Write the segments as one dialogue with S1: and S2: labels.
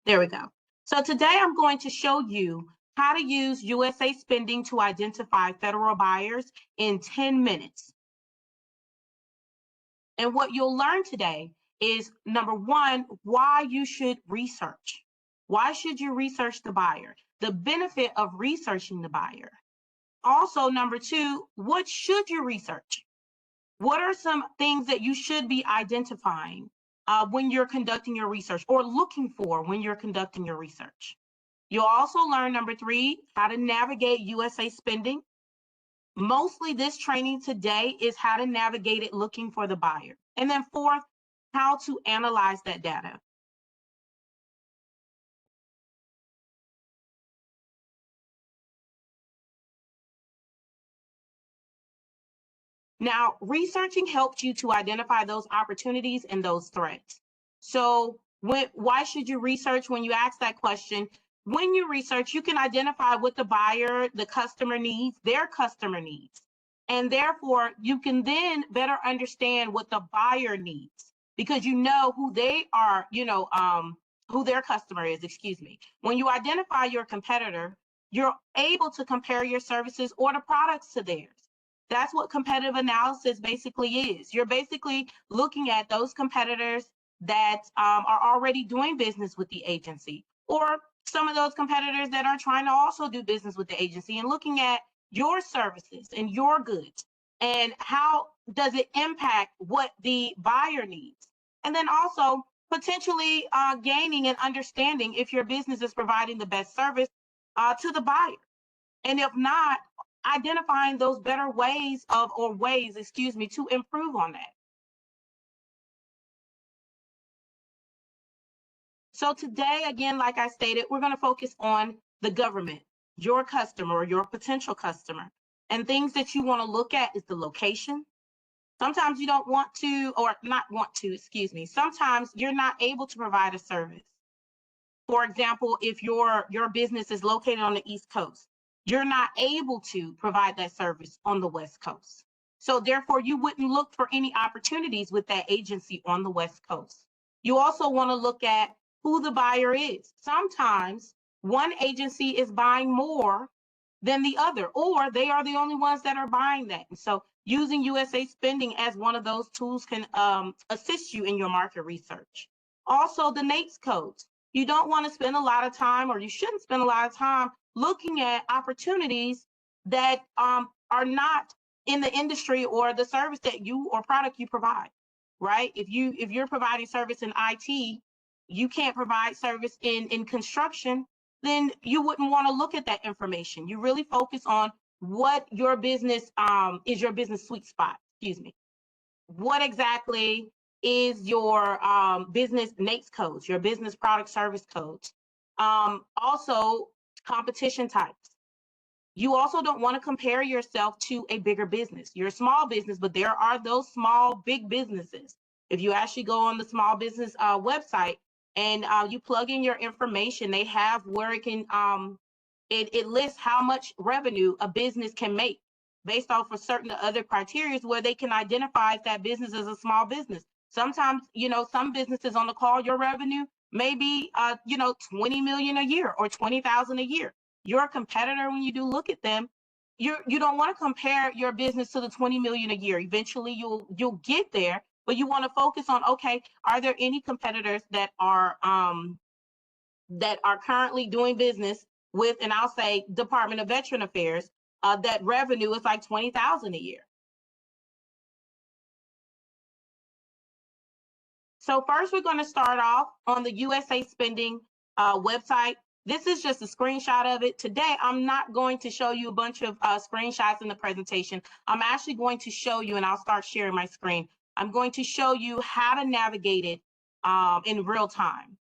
S1: There we go. So today I'm going to show you how to use USA Spending to identify federal buyers in 10 minutes. And what you'll learn today is, number one, why you should research. Why should you research the buyer? The benefit of researching the buyer. Also, number two, what should you research? What are some things that you should be identifying when you're conducting your research, or looking for when you're conducting your research? You'll also learn, number three, how to navigate USA Spending. Mostly this training today is how to navigate it looking for the buyer. And then fourth, how to analyze that data. Now, researching helps you to identify those opportunities and those threats. So why should you research? When you ask that question, when you research, you can identify what the buyer, the customer needs, their customer needs. And therefore, you can then better understand what the buyer needs, because you know who they are, who their customer is, excuse me. When you identify your competitor, you're able to compare your services or the products to theirs. That's what competitive analysis basically is. You're basically looking at those competitors that are already doing business with the agency, or some of those competitors that are trying to also do business with the agency, and looking at your services and your goods and how does it impact what the buyer needs. And then also potentially gaining and understanding if your business is providing the best service to the buyer. And if not, identifying those better ways to improve on that. So today, again, like I stated, we're going to focus on the government, your customer or your potential customer. And things that you want to look at is the location. Sometimes you don't want to, or not want to, excuse me. Sometimes you're not able to provide a service. For example, if your business is located on the East Coast, you're not able to provide that service on the West Coast. So therefore, you wouldn't look for any opportunities with that agency on the West Coast. You also want to look at who the buyer is. Sometimes one agency is buying more than the other, or they are the only ones that are buying that. And so using USA Spending as one of those tools can assist you in your market research. Also, the NAICS codes. You don't want to spend a lot of time, or you shouldn't spend a lot of time looking at opportunities that are not in the industry or the service that you or product you provide, right? If you're providing service in IT, you can't provide service in construction, then you wouldn't want to look at that information. You really focus on what your business is, your business sweet spot, excuse me. What exactly is your business NAICS codes, your business product service codes. Also, competition types. You also don't want to compare yourself to a bigger business. You're a small business, but there are those small, big businesses. If you actually go on the small business website and you plug in your information, they have where it can, it lists how much revenue a business can make based off of certain other criteria, where they can identify if that business is a small business. Sometimes, some businesses on the call, your revenue may be, 20 million a year or 20,000 a year. Your competitor, when you do look at them, you don't want to compare your business to the 20 million a year. Eventually you'll get there, but you want to focus on, okay, are there any competitors that are currently doing business with, and I'll say Department of Veteran Affairs, that revenue is like 20,000 a year. So first, we're going to start off on the USA Spending website. This is just a screenshot of it. Today, I'm not going to show you a bunch of screenshots in the presentation. I'm actually going to show you, and I'll start sharing my screen. I'm going to show you how to navigate it in real time.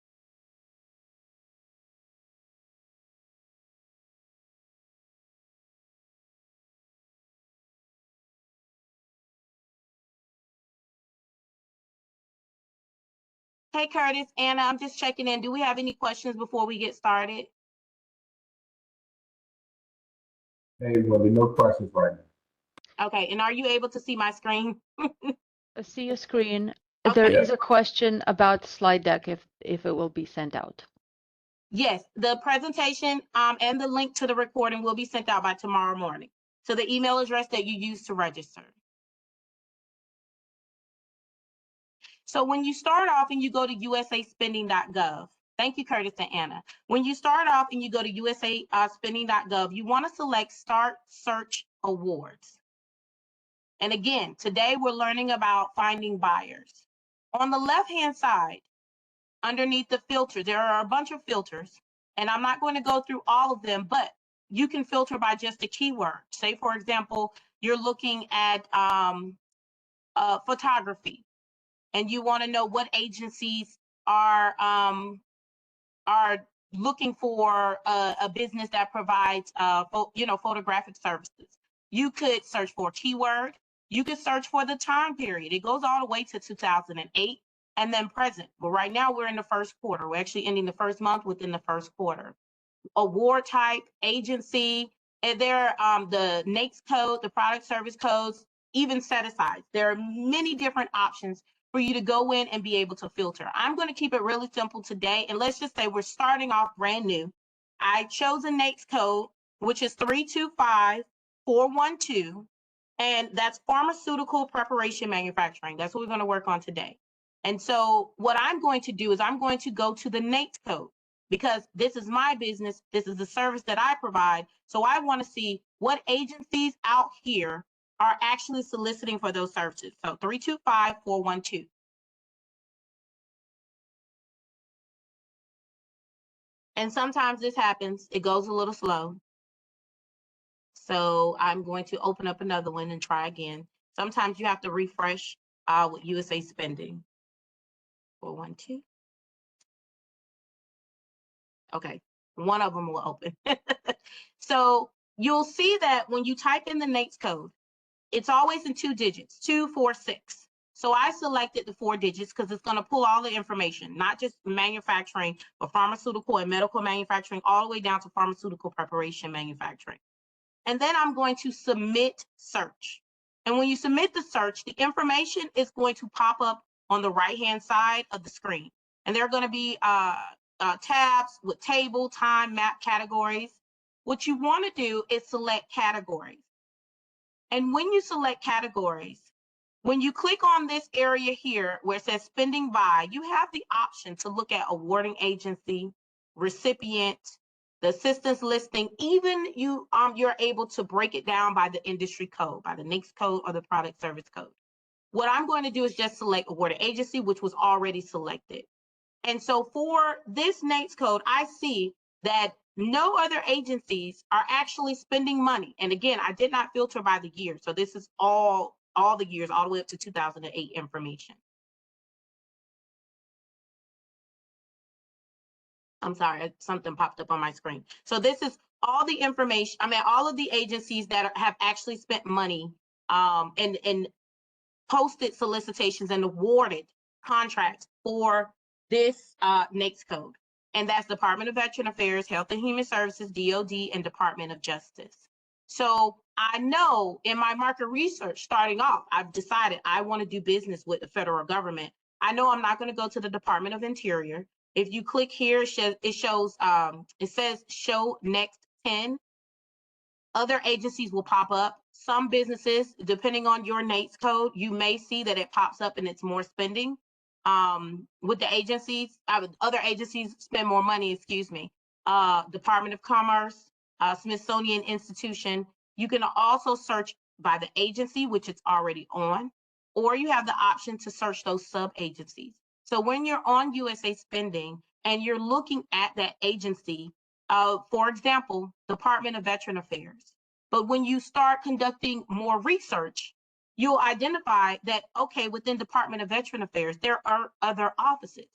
S1: Hey, Curtis, Anna, I'm just checking in. Do we have any questions before we get started?
S2: Hey, Wendy, no questions right now.
S1: Okay, and are you able to see my screen?
S3: I see your screen.
S1: Okay.
S3: There is a question about the slide deck if it will be sent out.
S1: Yes, the presentation and the link to the recording will be sent out by tomorrow morning to the email address that you use to register. So when you start off and you go to USASpending.gov, thank you, Curtis and Anna. When you start off and you go to USASpending.gov, you want to select Start Search Awards. And again, today we're learning about finding buyers. On the left-hand side, underneath the filter, there are a bunch of filters, and I'm not going to go through all of them, but you can filter by just a keyword. Say, for example, you're looking at photography, and you want to know what agencies are looking for a business that provides photographic services. You could search for a keyword. You could search for the time period. It goes all the way to 2008 and then present. But right now we're in the first quarter. We're actually ending the first month within the first quarter. Award type, agency, and there the NAICS code, the product service codes, even set asides. There are many different options for you to go in and be able to filter. I'm going to keep it really simple today. And let's just say we're starting off brand new. I chose a NAICS code, which is 325412. And that's pharmaceutical preparation manufacturing. That's what we're going to work on today. And so what I'm going to do is I'm going to go to the NAICS code because this is my business. This is the service that I provide. So I want to see what agencies out here are actually soliciting for those services. So 325412. And sometimes this happens. It goes a little slow. So I'm going to open up another one and try again. Sometimes you have to refresh with USA Spending. 412. Okay, one of them will open. So you'll see that when you type in the NAICS code, it's always in 2 digits, 246. So I selected the 4 digits because it's going to pull all the information, not just manufacturing, but pharmaceutical and medical manufacturing, all the way down to pharmaceutical preparation manufacturing. And then I'm going to submit search. And when you submit the search, the information is going to pop up on the right-hand side of the screen. And there are going to be tabs with table, time, map, categories. What you want to do is select categories. And when you select categories, when you click on this area here where it says spending by, you have the option to look at awarding agency, recipient, the assistance listing, even you're able to break it down by the industry code, by the NAICS code or the product service code. What I'm going to do is just select awarded agency, which was already selected. And so for this NAICS code, I see that no other agencies are actually spending money. And again, I did not filter by the year. So this is all the years, all the way up to 2008 information. I'm sorry, something popped up on my screen. So this is all the information, all of the agencies that have actually spent money and posted solicitations and awarded contracts for this NAICS code. And that's Department of Veteran Affairs, Health and Human Services, DOD, and Department of Justice. So I know in my market research starting off, I've decided I want to do business with the federal government. I know I'm not going to go to the Department of Interior. If you click here, it says show next 10. Other agencies will pop up. Some businesses, depending on your NAICS code, you may see that it pops up and it's more spending. With the agencies, other agencies spend more money, excuse me. Department of Commerce, Smithsonian Institution. You can also search by the agency, which it's already on, or you have the option to search those sub-agencies. So when you're on USA Spending and you're looking at that agency, for example, Department of Veteran Affairs. But when you start conducting more research, you'll identify that, okay, within Department of Veteran Affairs, there are other offices.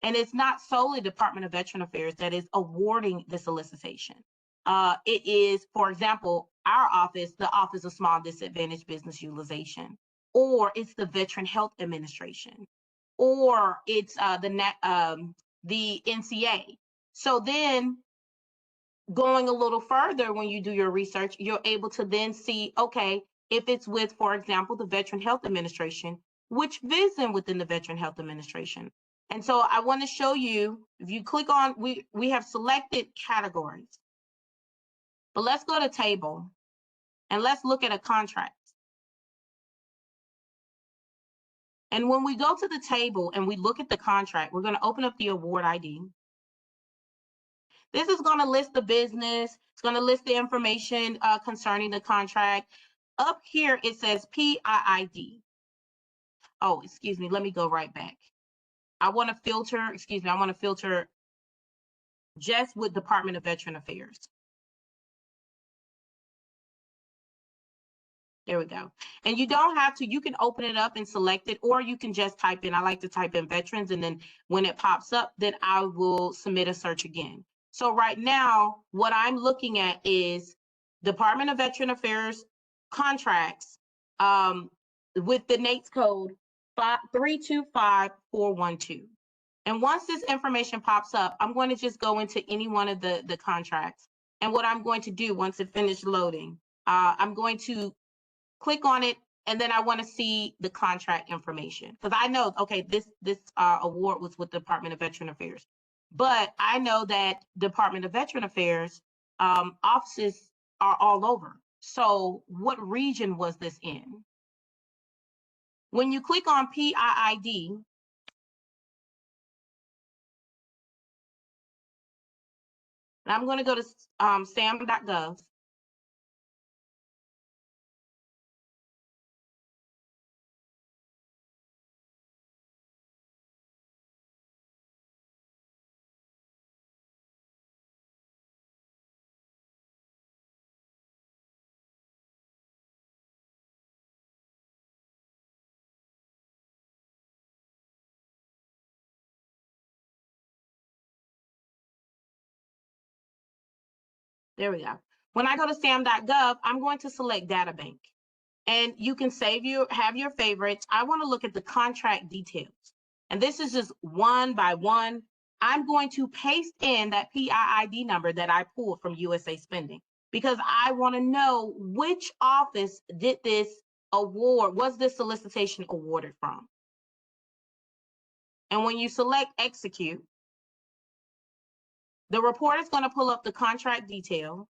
S1: And it's not solely Department of Veteran Affairs that is awarding the solicitation. It is, for example, our office, the Office of Small Disadvantaged Business Utilization, or it's the Veteran Health Administration, or it's the NCA. So then going a little further, when you do your research, you're able to then see, okay, if it's with, for example, the Veteran Health Administration, which VISN within the Veteran Health Administration. And so I want to show you, if you click on, we have selected categories. But let's go to table and let's look at a contract. And when we go to the table and we look at the contract, we're going to open up the award ID. This is going to list the business. It's going to list the information concerning the contract. Up here, it says PIID. Oh, excuse me. Let me go right back. I want to filter, excuse me, I want to filter just with Department of Veteran Affairs. There we go. And you don't have to, you can open it up and select it, or you can just type in, I like to type in veterans, and then when it pops up, then I will submit a search again. So right now, what I'm looking at is Department of Veteran Affairs contracts with the NAICS code 325412. And once this information pops up, I'm going to just go into any one of the contracts. And what I'm going to do once it finishes loading, I'm going to click on it, and then I want to see the contract information, because I know, okay, this award was with the Department of Veteran Affairs, but I know that Department of Veteran Affairs offices are all over. So what region was this in? When you click on PIID, and I'm going to go to SAM.gov. There we go. When I go to SAM.gov, I'm going to select data bank, and you can have your favorites. I want to look at the contract details, and this is just one by one. I'm going to paste in that PIID number that I pulled from USA Spending, because I want to know which office did this award, was this solicitation awarded from. And when you select execute, the report is going to pull up the contract detail.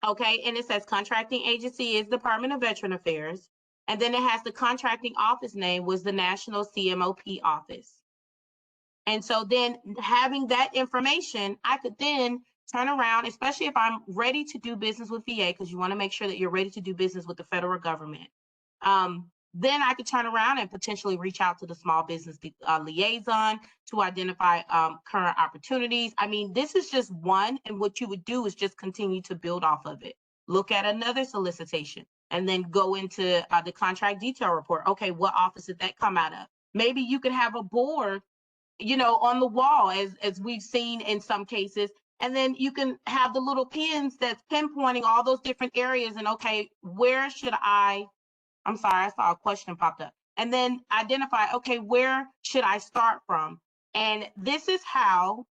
S1: Okay, and it says contracting agency is Department of Veteran Affairs. And then it has the contracting office name was the National CMOP office. And so then having that information, I could then turn around, especially if I'm ready to do business with VA, because you want to make sure that you're ready to do business with the federal government. Then I could turn around and potentially reach out to the small business liaison to identify current opportunities. I mean, this is just one, and what you would do is just continue to build off of it. Look at another solicitation, and then go into the contract detail report. Okay, what office did that come out of? Maybe you could have a board, you know, on the wall, as we've seen in some cases, and then you can have the little pins that's pinpointing all those different areas. And okay, where should I'm sorry, I saw a question popped up. And then identify, okay, where should I start from? And this is how,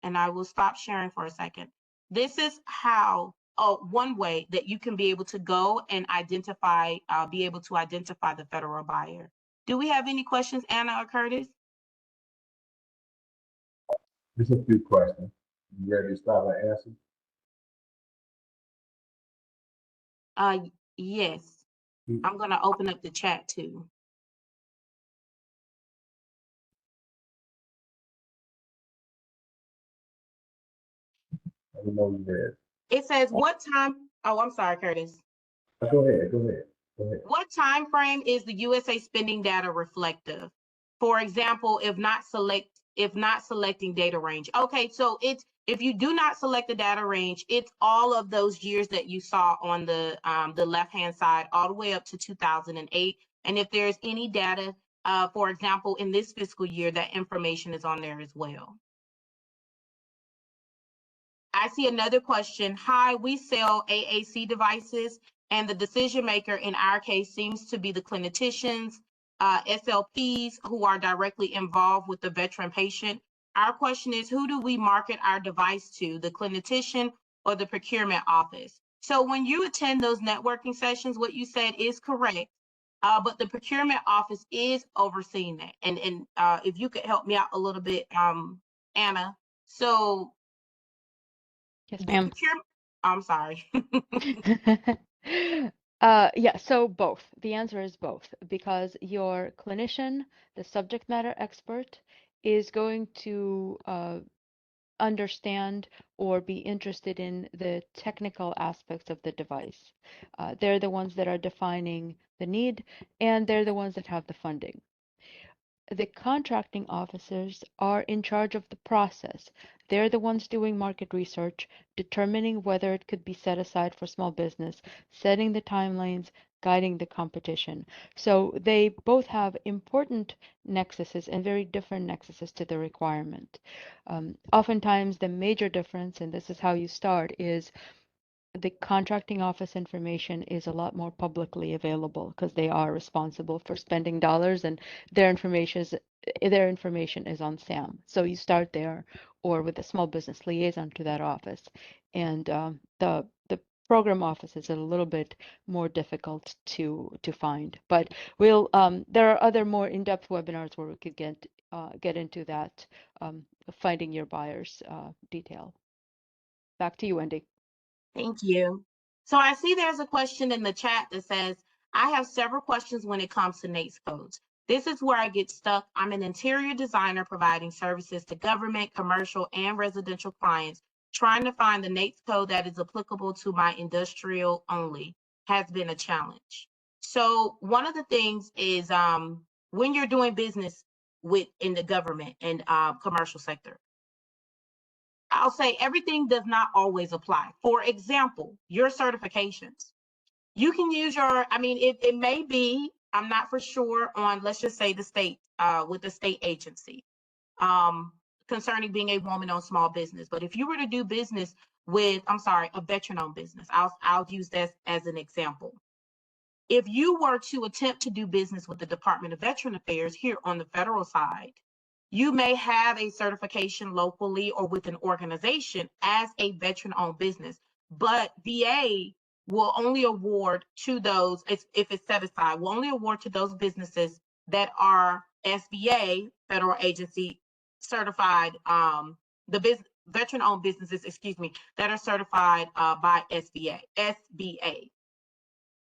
S1: and I will stop sharing for a second. This is how, one way that you can be able to go and identify, be able to identify the federal buyer. Do we have any questions, Anna or Curtis?
S2: Just a few questions. You ready to start my answer?
S1: Yes. I'm going to open up the chat too.
S2: I don't know you there.
S1: It says what time? Oh, I'm sorry, Curtis.
S2: Go ahead.
S1: What time frame is the USA spending data reflective? For example, if not selecting data range. Okay, so it's, if you do not select the data range, it's all of those years that you saw on the left-hand side, all the way up to 2008. And if there's any data, for example, in this fiscal year, that information is on there as well. I see another question. Hi, we sell AAC devices, and the decision maker in our case seems to be the clinicians, SLPs who are directly involved with the veteran patient. Our question is, who do we market our device to, the clinician or the procurement office? So when you attend those networking sessions, what you said is correct. But the procurement office is overseeing that. And if you could help me out a little bit, Anna. So
S3: Yes,
S1: the
S3: ma'am.
S1: procurement, I'm sorry.
S3: Yeah, so both. The answer is both, because your clinician, the subject matter expert, is going to understand or be interested in the technical aspects of the device. They're the ones that are defining the need, and they're the ones that have the funding. The contracting officers are in charge of the process. They're the ones doing market research, determining whether it could be set aside for small business, setting the timelines, guiding the competition. So they both have important nexuses and very different nexuses to the requirement. Oftentimes, the major difference, and this is how you start, is the contracting office information is a lot more publicly available because they are responsible for spending dollars, and their information is on SAM. So you start there or with a small business liaison to that office. And the program office is a little bit more difficult to find. But there are other more in-depth webinars where we could get into that, finding your buyers detail. Back to you, Wendy.
S1: Thank you. So I see there's a question in the chat that says, I have several questions when it comes to NAICS codes. This is where I get stuck. I'm an interior designer providing services to government, commercial, and residential clients. Trying to find the NAICS code that is applicable to my industrial only has been a challenge. So one of the things is when you're doing business in the government and commercial sector, I'll say everything does not always apply. For example, your certifications. You can use it may be, I'm not for sure on, let's just say the state, with the state agency, concerning being a woman-owned small business. But if you were to do business with, a veteran-owned business, I'll use this as an example. If you were to attempt to do business with the Department of Veteran Affairs here on the federal side, you may have a certification locally or with an organization as a veteran-owned business, but VA will only award to those, if it's set aside, will only award to those businesses that are SBA, federal agency certified, the veteran-owned businesses, that are certified by SBA.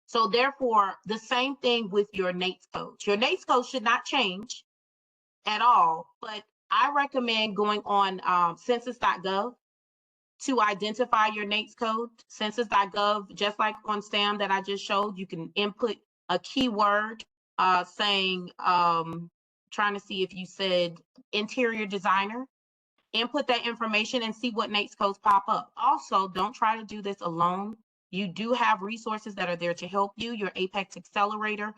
S1: So therefore, the same thing with your NAICS code. Your NAICS code should not change at all, but I recommend going on census.gov to identify your NAICS code. Census.gov, just like on SAM that I just showed, you can input a keyword saying, trying to see if you said interior designer, input that information and see what NAICS codes pop up. Also, don't try to do this alone. You do have resources that are there to help you, your Apex Accelerator,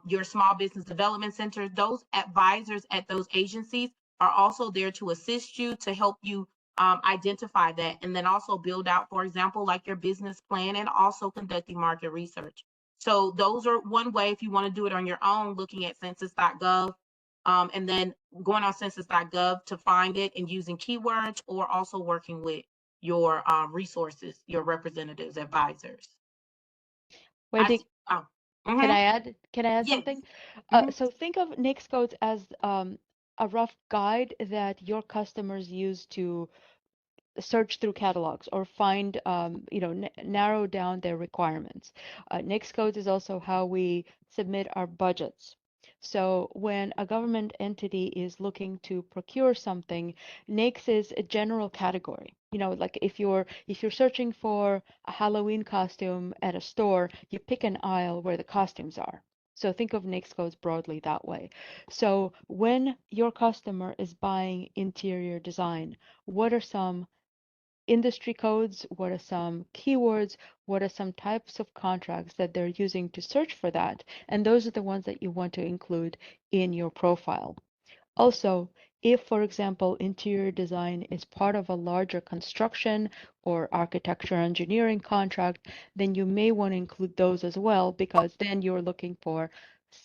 S1: your Small Business Development Center. Those advisors at those agencies are also there to assist you, to help you identify that, and then also build out, for example, like your business plan, and also conducting market research. So those are one way if you want to do it on your own, looking at census.gov, and then going on census.gov to find it and using keywords, or also working with your resources, your representatives, advisors.
S3: Wendy, can I add
S1: Yes.
S3: something? So think of NAICS codes as a rough guide that your customers use to search through catalogs or find, narrow down their requirements. NAICS codes is also how we submit our budgets. So when a government entity is looking to procure something, NAICS is a general category. Like if you're searching for a Halloween costume at a store, you pick an aisle where the costumes are. So think of NAICS codes broadly that way. So when your customer is buying interior design, what are some industry codes? What are some keywords? What are some types of contracts that they're using to search for that? And those are the ones that you want to include in your profile. Also, if, for example, interior design is part of a larger construction or architecture engineering contract, then you may want to include those as well, because then you're looking for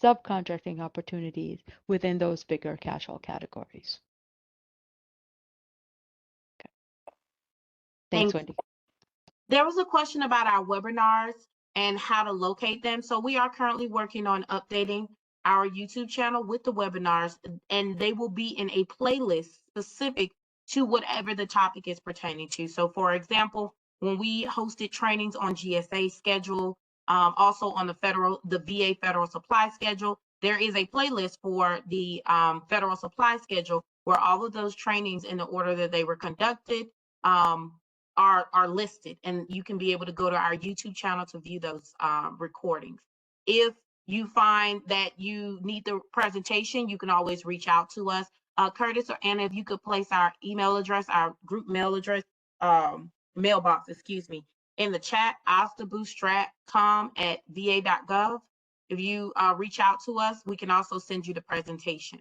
S3: subcontracting opportunities within those bigger catch-all categories. Okay. Thanks, Wendy.
S1: There was a question about our webinars and how to locate them. So we are currently working on updating our YouTube channel with the webinars, and they will be in a playlist specific to whatever the topic is pertaining to. So for example, when we hosted trainings on GSA schedule, also on the VA federal supply schedule, there is a playlist for the federal supply schedule where all of those trainings in the order that they were conducted are listed, and you can be able to go to our YouTube channel to view those recordings. If you find that you need the presentation, you can always reach out to us. Curtis or Anna, if you could place our email address, our group mail address, mailbox, excuse me, in the chat, OSDBU@va.gov. If you reach out to us, we can also send you the presentation.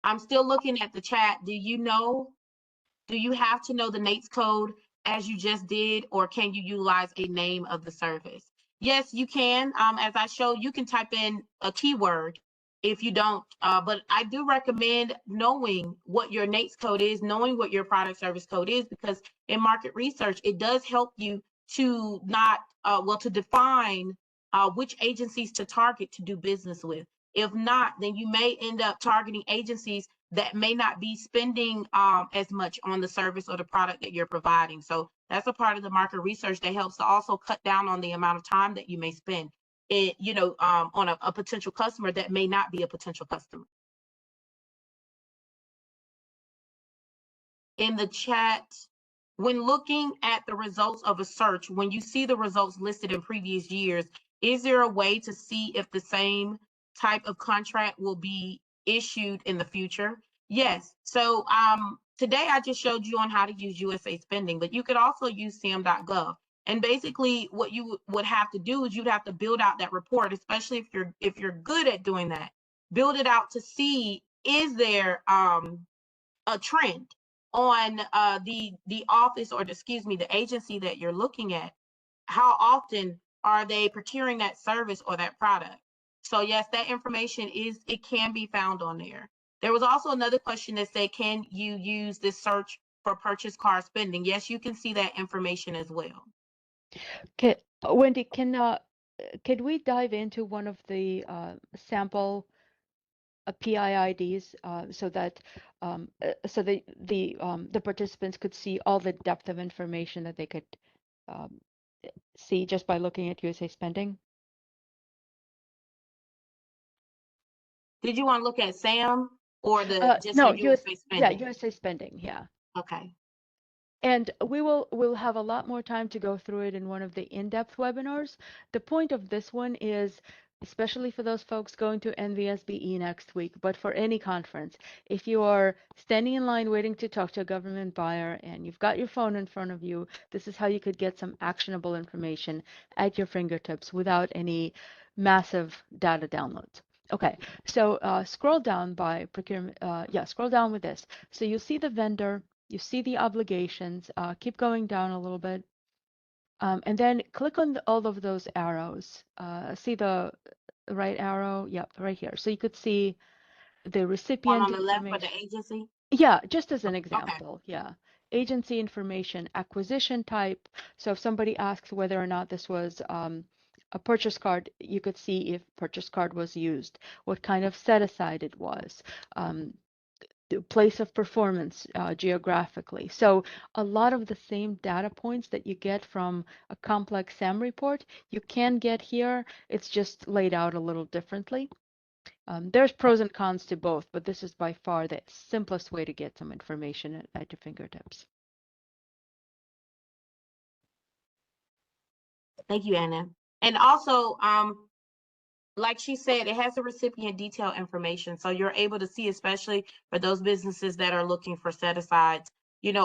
S1: I'm still looking at the chat. Do you have to know the NAICS code as you just did, or can you utilize a name of the service? Yes, you can. As I showed, you can type in a keyword if you don't, but I do recommend knowing what your NAICS code is, knowing what your product service code is, because in market research, it does help you to to define which agencies to target to do business with. If not, then you may end up targeting agencies that may not be spending as much on the service or the product that you're providing. So that's a part of the market research that helps to also cut down on the amount of time that you may spend on a potential customer that may not be a potential customer. In the chat, when looking at the results of a search, when you see the results listed in previous years, is there a way to see if the same type of contract will be issued in the future? Yes. So today I just showed you on how to use USA Spending, but you could also use SAM.gov. And basically what you would have to do is you'd have to build out that report, especially if you're good at doing that. Build it out to see, is there a trend on the office, or the agency that you're looking at? How often are they procuring that service or that product? So yes, that information can be found on there. There was also another question that said, can you use this search for purchase car spending? Yes, you can see that information as well.
S3: Okay, Wendy, could we dive into one of the sample PIIDs so that the participants could see all the depth of information that they could see just by looking at USA Spending?
S1: Did you want to look at SAM or
S3: No,
S1: USA Spending?
S3: Yeah, USA Spending, yeah.
S1: Okay.
S3: And we'll have a lot more time to go through it in one of the in-depth webinars. The point of this one is, especially for those folks going to NVSBE next week, but for any conference, if you are standing in line waiting to talk to a government buyer and you've got your phone in front of you, this is how you could get some actionable information at your fingertips without any massive data downloads. Okay, so scroll down by procurement, scroll down with this. So you'll see the vendor, you see the obligations, keep going down a little bit, and then click on all of those arrows. See the right arrow? Yep, right here. So you could see the recipient
S1: on the left for
S3: information.
S1: the agency?
S3: Yeah, just as an
S1: Okay.
S3: example. Yeah. Agency information, acquisition type. So if somebody asks whether or not this was a purchase card, you could see if purchase card was used, what kind of set aside it was, the place of performance geographically. So a lot of the same data points that you get from a complex SAM report, you can get here. It's just laid out a little differently. There's pros and cons to both, but this is by far the simplest way to get some information at your fingertips.
S1: Thank you, Anna. And also, like she said, it has the recipient detail information. So you're able to see, especially for those businesses that are looking for set-asides,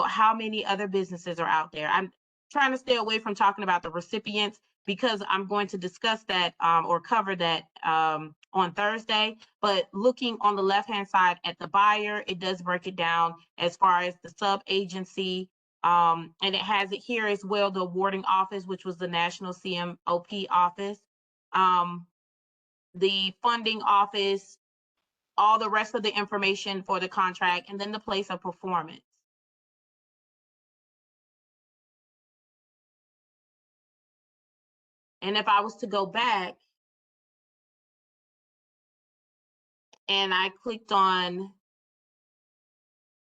S1: how many other businesses are out there. I'm trying to stay away from talking about the recipients because I'm going to discuss that or cover that on Thursday. But looking on the left-hand side at the buyer, it does break it down as far as the sub-agency, and it has it here as well, the awarding office, which was the National CMOP office. The funding office, all the rest of the information for the contract, and then the place of performance. And if I was to go back and I clicked on,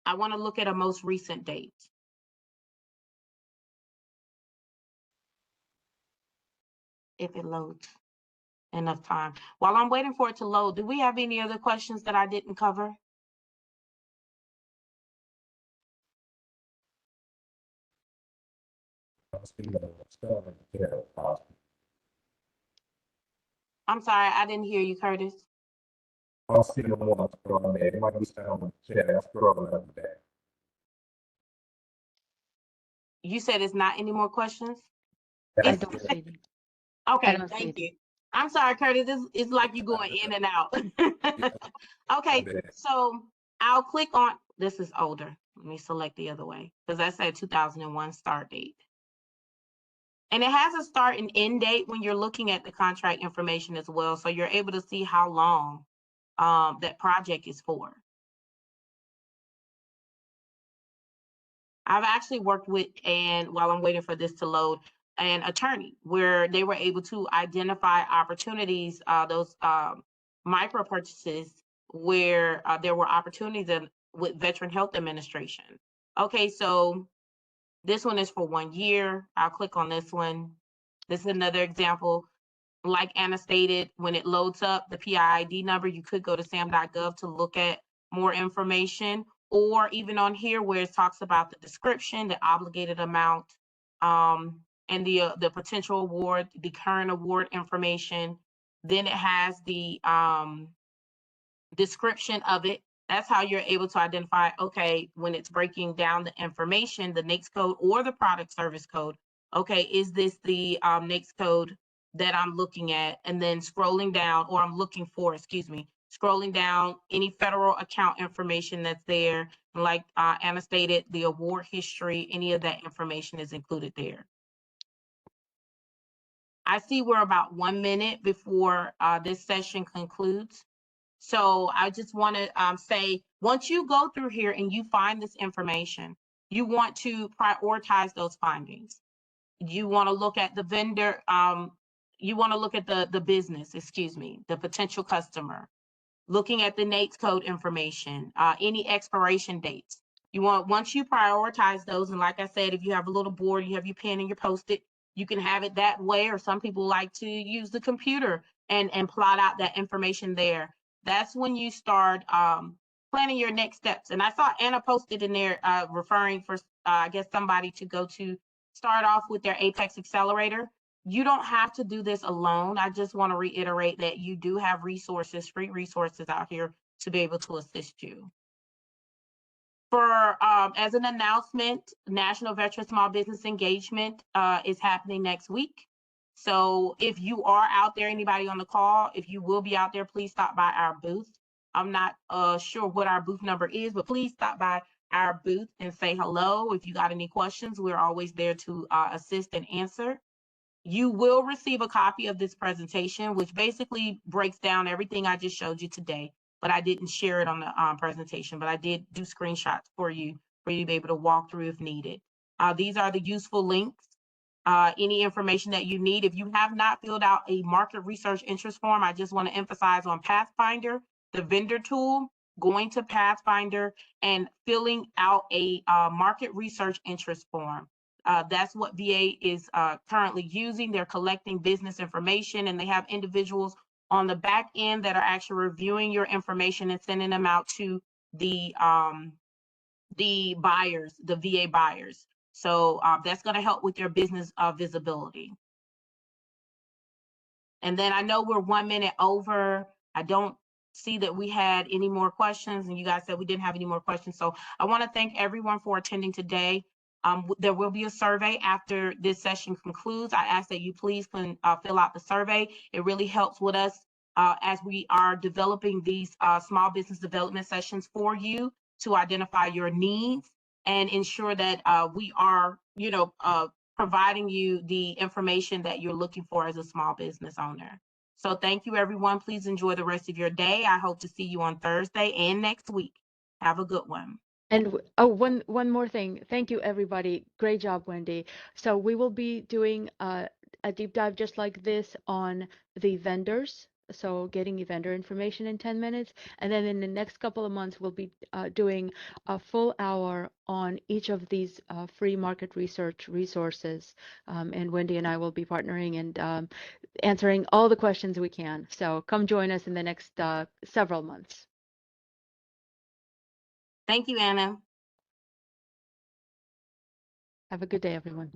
S1: I want to look at a most recent date. If it loads enough time. While I'm waiting for it to load, do we have any other questions that I didn't cover? I'm sorry, I didn't hear you, Curtis.
S2: I'll see no more scrolling there. It might be stuck on the chat. I'm scrolling up there.
S1: You said it's not any more questions?
S3: I
S1: It's,
S3: don't see them.
S1: okay,
S3: don't see
S1: thank
S3: them.
S1: you. I'm sorry, Curtis, it's like you going in and out. Okay, so I'll click on, this is older. Let me select the other way, because that said 2001 start date. And it has a start and end date when you're looking at the contract information as well, so you're able to see how long that project is for. I've actually worked with, and while I'm waiting for this to load, an attorney where they were able to identify opportunities, those micro purchases where there were opportunities with Veteran Health Administration. Okay, so this one is for 1 year. I'll click on this one. This is another example. Like Anna stated, when it loads up the PID number, you could go to SAM.gov to look at more information, or even on here where it talks about the description, the obligated amount, and the potential award, the current award information. Then it has the description of it. That's how you're able to identify, okay, when it's breaking down the information, the NAICS code or the product service code. Okay, is this the NAICS code that I'm looking at? And then scrolling down, or I'm looking for, excuse me, scrolling down any federal account information that's there. Like Anna stated, the award history, any of that information is included there. I see we're about 1 minute before this session concludes. So I just want to say, once you go through here and you find this information, you want to prioritize those findings. You want to look at the vendor, you want to look at the business, excuse me, the potential customer, looking at the NAICS code information, any expiration dates. You want, once you prioritize those, and like I said, if you have a little board, you have your pen and your Post-it, you can have it that way, or some people like to use the computer and plot out that information there. That's when you start planning your next steps. And I saw Anna posted in there referring for, I guess, somebody to go to start off with their Apex Accelerator. You don't have to do this alone. I just want to reiterate that you do have resources, free resources out here to be able to assist you. For as an announcement, National Veteran Small Business Engagement is happening next week. So if you are out there, anybody on the call, if you will be out there, please stop by our booth. I'm not sure what our booth number is, but please stop by our booth and say hello. If you got any questions, we're always there to assist and answer. You will receive a copy of this presentation, which basically breaks down everything I just showed you today, but I didn't share it on the presentation, but I did do screenshots for you to be able to walk through if needed. These are the useful links. Any information that you need. If you have not filled out a market research interest form, I just want to emphasize on Pathfinder, the vendor tool, going to Pathfinder and filling out a market research interest form. That's what VA is currently using. They're collecting business information, and they have individuals on the back end that are actually reviewing your information and sending them out to the buyers, the VA buyers. So that's going to help with your business visibility. And then I know we're 1 minute over. I don't see that we had any more questions, and you guys said we didn't have any more questions. So I want to thank everyone for attending today. There will be a survey after this session concludes. I ask that you please can fill out the survey. It really helps with us as we are developing these small business development sessions for you to identify your needs and ensure that we are, providing you the information that you're looking for as a small business owner. So thank you, everyone. Please enjoy the rest of your day. I hope to see you on Thursday and next week. Have a good one.
S3: And one more thing. Thank you, everybody. Great job, Wendy. So we will be doing a deep dive just like this on the vendors. So getting your vendor information in 10 minutes. And then in the next couple of months, we'll be doing a full hour on each of these free market research resources. And Wendy and I will be partnering and answering all the questions we can. So come join us in the next several months.
S1: Thank you, Anna.
S3: Have a good day, everyone.